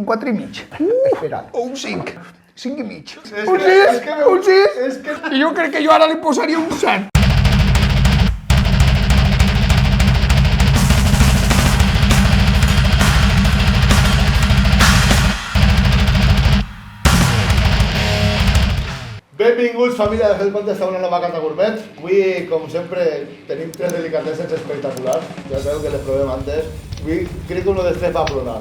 Un 4 i mig. Espera. O un 5. 5 i mig. Un 6? Un 6? I jo crec que jo ara li posaria un 7. Benvinguts, família de Hellpoint, esteu a una nova carta gourmet. Avui, com sempre, tenim 3 delicatesses espectaculars. Ja sabeu que les provem antes. Avui crec que uno dels 3 va plorar.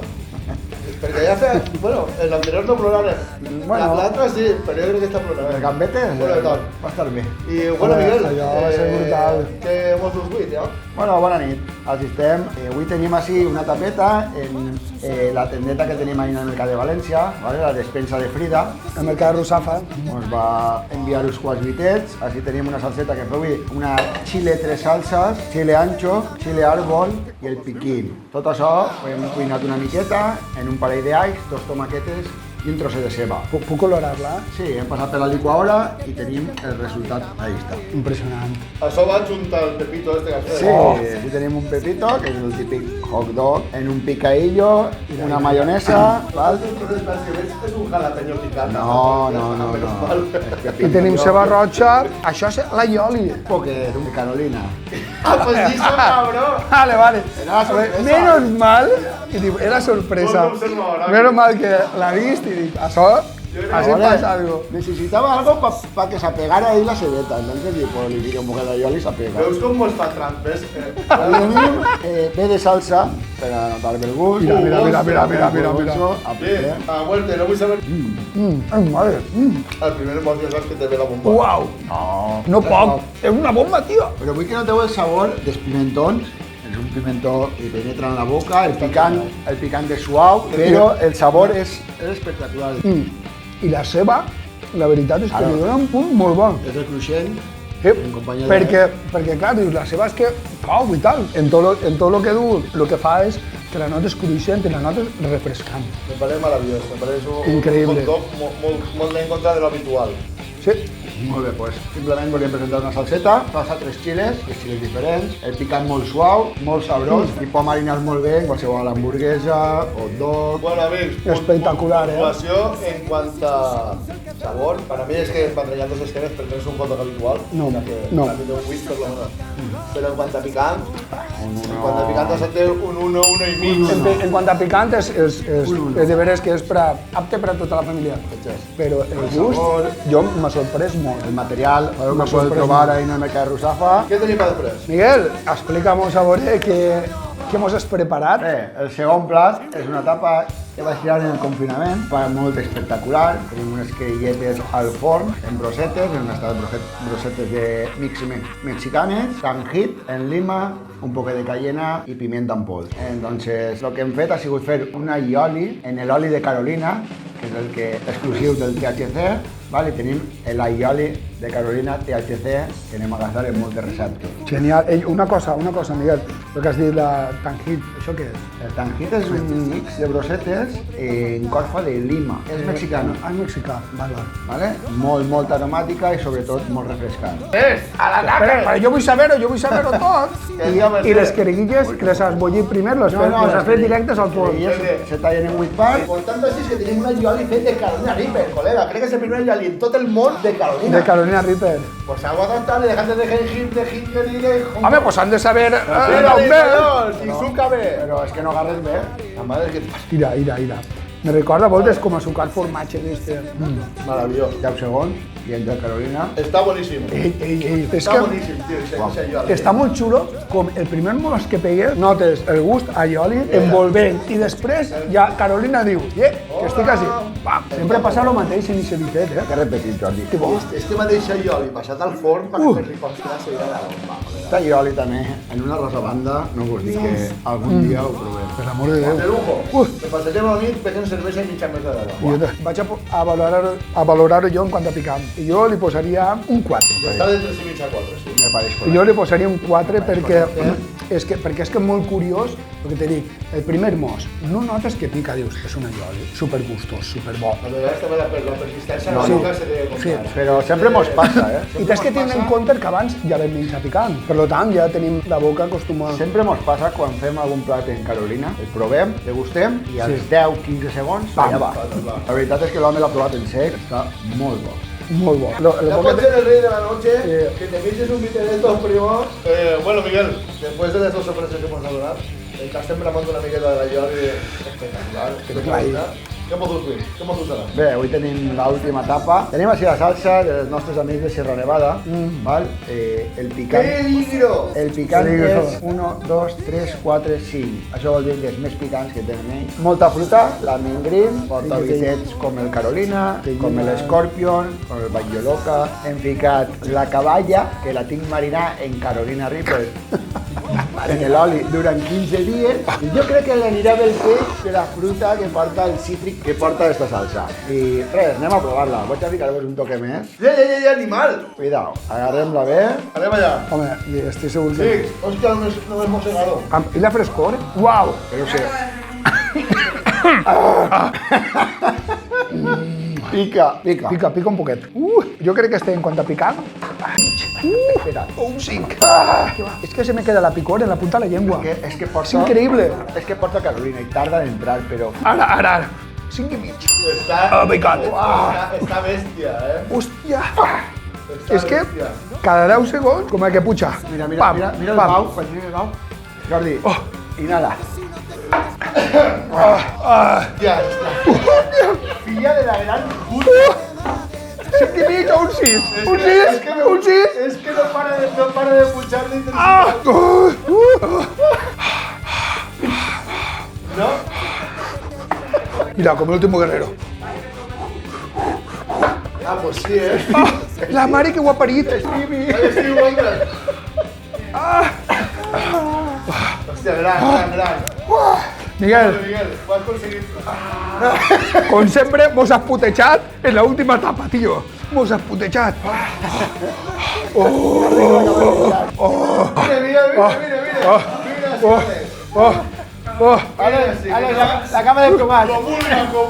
Perquè ja fe... Bueno, en l'anterior no plorarem. L'altra sí, però jo crec que està plorant. El gambete va estar bé. I, bueno, Miguel, allò va ser brutal. què mos us vull, ja? Bueno, bona nit. Així estem. Avui tenim així una tapeta en la tendeta que tenim ahí en el Mercat de València, ¿vale? La despensa de Frida. El mercat de Rusafa. Ens va enviar uns quants bitets. Així tenim una salseta que feu una chile 3 salses, chile ancho, chile árbol i el piquín. Tot això ho hem cuinat una miqueta en un parell d'alls, 2 tomaquetes i un trosset de ceba. Puc colorar-la? Sí, hem passat per la licuadora i tenim el resultat. Ahí està. Impressionant. Això va juntar el pepito este que has fet. Sí, aquí tenim un pepito, que és el típic hot dog, en un picadillo, una mayonesa, val? És un jalapeño picante. No. I tenim ceba roja. Això és la ioli. Porque es un Carolina. Ah, pues sí, cabrón. Vale. Era la sorpresa. Menos mal, i dic, era sorpresa. Bon observador, Menos mal que l'ha vist i dic, això, així Vale. passa algo. Necesitaba algo para que se apegara ahí la cebeta. Entonces, pues, le digo un poco de aioli y se apega. Veus com mos fa trampes? Tenim bé de salsa per a notar-me el gust. Mira. Bé, a vuelta, no vull saber... Madre. El primer mos ja saps que te ve la bomba. Uau. No poc. És una bomba, tio. Però vull que noteu el sabor dels pimentons. És un pimentó que penetra en la boca, el picant és suau, però el sabor és espectacular. I la ceba, la veritat és que li dona un punt molt bon. És el cruixent, Sí, en companyia de... perquè clar, dius, la ceba és que cau i tal. En tot lo que du, el que fa és que la nota és cruixent i la nota és refrescant. Me parece maravilloso, me parece un Increïble. hot dog molt en contra de lo habitual. Sí. Molt bé, doncs simplement volíem presentar una salseta, passa 3 xiles, 3 xiles diferents, el picant molt suau, molt sabrós, i pot marinar molt bé en qualsevol hamburguesa, hot dog... Bueno, amics, Espectacular, puntuació en cuanto a sabor. Para mí es que Patrellán dos esquenes, pero no es un hot dog habitual. No, O sea que no. para mí tengo un whisky, por lo menos. Pero en cuanto a picant, has de un 1, 1 i mig. En quant a picant, és de veres que és apte per a tota la família. Però el gust, jo m'ha sorprès molt. El material, el que podeu trobar ahí en el Mercat de Rusafa. Què tenim per després? Miguel, explica'm-nos a veure què mos has preparat. Bé, el segon plat és una tapa que vaig tirar en el confinament, va molt espectacular. Tenim unes queilletes al forn, en brosetes, en un estat de brosetes de mexicanes, tanjit en lima, un poc de cayena i pimienta en pols. Entonces, lo que hem fet ha sigut fer un aioli en l'oli de Carolina, que és el que exclusiu del THC, vale? Tenim l'aioli de Carolina THC que anem a gastar en moltes receptes. Genial. Una cosa, Miguel, el que has dit de tanjit, això què és? El tanjit és un mix de brosetes en corfa de lima. És mexicano, Ah, és mexicà, ¿vale? Molt aromàtica i sobretot molt refrescant. Però jo vull saber-ho tot. I les queriguilles, que les has bullit primer, les has fet directes al forn. Querilles se tallen en 8 parts. Importante así es que tenim un aioli fet de Carolina Reaper, colega. Crec que és el primer aioli en tot el món de Carolina. De Carolina Reaper. Pues agua adaptable, dejate de jengibre, de Hitler y de... Home, pues han de saber... ¡Y súcame! Però és que no agarres bé. La madre que te pasa. Mira. Me recorda a voltes com a sucar formatge d'este. Maravilloso. 10 segons i el de Carolina. Está buenísimo. És Está que buenísimo, tío. Ese aioli. està molt xulo, com el primer mos que pegues, notes el gust aioli envolvent, i després ja Carolina diu, que estic així. Sempre passa el mateix en aquest bifet, Que repetit, Jordi. Este mateix aioli passat al forn per fer ricostra seguirà la bomba. Aquest aioli també, en una rosa banda, no us dic que algun dia ho provem. Per l'amor de Déu. De lujo. Me pasarem la nit bevent cervesa i mitja mesa de Jo vaig a valorar-ho jo en quant a picant. I jo li posaria un 4. Està de 3 i mitja a 4, sí. Me pareix Jo li posaria un 4 perquè És que, perquè és que és molt curiós, el que t'he dit, el primer mos, no notes que pica, dius, és un allioli, supergustós, superbo. A vegades també la persistència No, no, sí. nunca se té de Sí. comptar. Però sempre mos passa, I tens que tindre en compte que abans ja vam menjar picant. Per tant, ja tenim la boca acostumada. Sempre mos passa quan fem algun plat en Carolina, el provem, degustem i als Sí. 10-15 segons allà va. La veritat és que l'home l'ha provat en sec, està molt bo. Molt bo. No pot ser el rey de la noche, Eh. que te eches un vite de estos primos. Bueno, Miguel, después de las dos sorpresas que hemos hablado, estás bramando una miqueta de la Jordi espectacular. ¿Qué te gusta? Què mos dus, què mos dus ara? Bé, avui tenim l'última etapa. Tenim així la salsa dels nostres amics de Sierra Nevada, val? El picant. Peligro! El picant Peligro. és 1, 2, 3, 4, 5. Això vol dir que és més picants que tenen ells. Molta fruta, la Mingrim, porta bicets com el Carolina, com el Scorpion, com el Bagioloca. Hem ficat la caballa, que la tinc marinar en Carolina Reaper, en l'oli durant 15 dies. I jo crec que l'anirà del peix de la fruta que porta el cítric que porta aquesta salsa. I res, anem a provar-la. Vaig a ficar-vos un toque més. Animal! Cuidao, agarrem-la bé. Anem allà. Home, i estic segur Sí, que... hòstia, no hemos llegado. I la frescor? Uau! Però sí. Pica, pica. Pica un poquet. Jo crec que estem en quant a picant. Espera. Un 5. És que se me queda la picor en la punta de la llengua. És que porta... És increïble. És que porta Carolina i tarda en entrar, però... Ara. 5 i mig. Está, Oh my God. está bestia, Hòstia. Está És que bestia. cada 10 segons, com que puja. Mira el Pam, bau, quan tiri el bau. Jordi, Oh. inhala. Hòstia, Filla de la gran puta. 5 i mig o un 6? Un 6? Un 6? Es que no para de puchar de intensidad. Ah! ¿No? Mira, como el último guerrero. Ah, pues sí, ¿eh? La mare que ho ha parit. Stevie Wonder. Hòstia, gran. Miguel, Miguel, ho has conseguit. com sempre, mos has putejat en la última etapa, tío. Mos has putejat. Mira. La cama del Tomàs.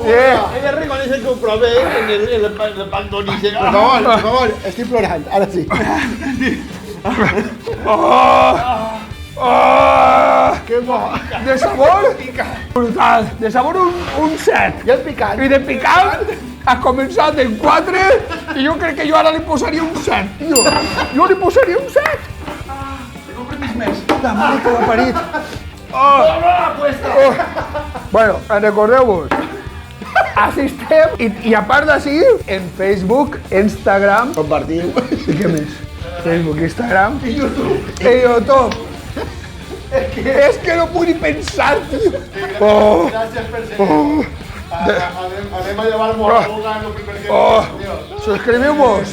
Ella reconoce que ho prové en el pan d'Onice. Per favor, estic plorant, ara sí. ¡Qué bo! De sabor, brutal. De sabor un 7. I el picant? I de picant has començat en 4 i jo crec que jo ara li posaria un 7, tio. Jo li posaria un 7. La mare que ho ha parit. Bueno, recordeu-vos, així estem i a part d'ací, en Facebook, Instagram Compartiu. i què més? Facebook, Instagram i YouTube. És que no puc ni pensar, tio. Gràcies per seguir. Anem a llevar-nos a la boca en el primer que... Subscriviu-vos.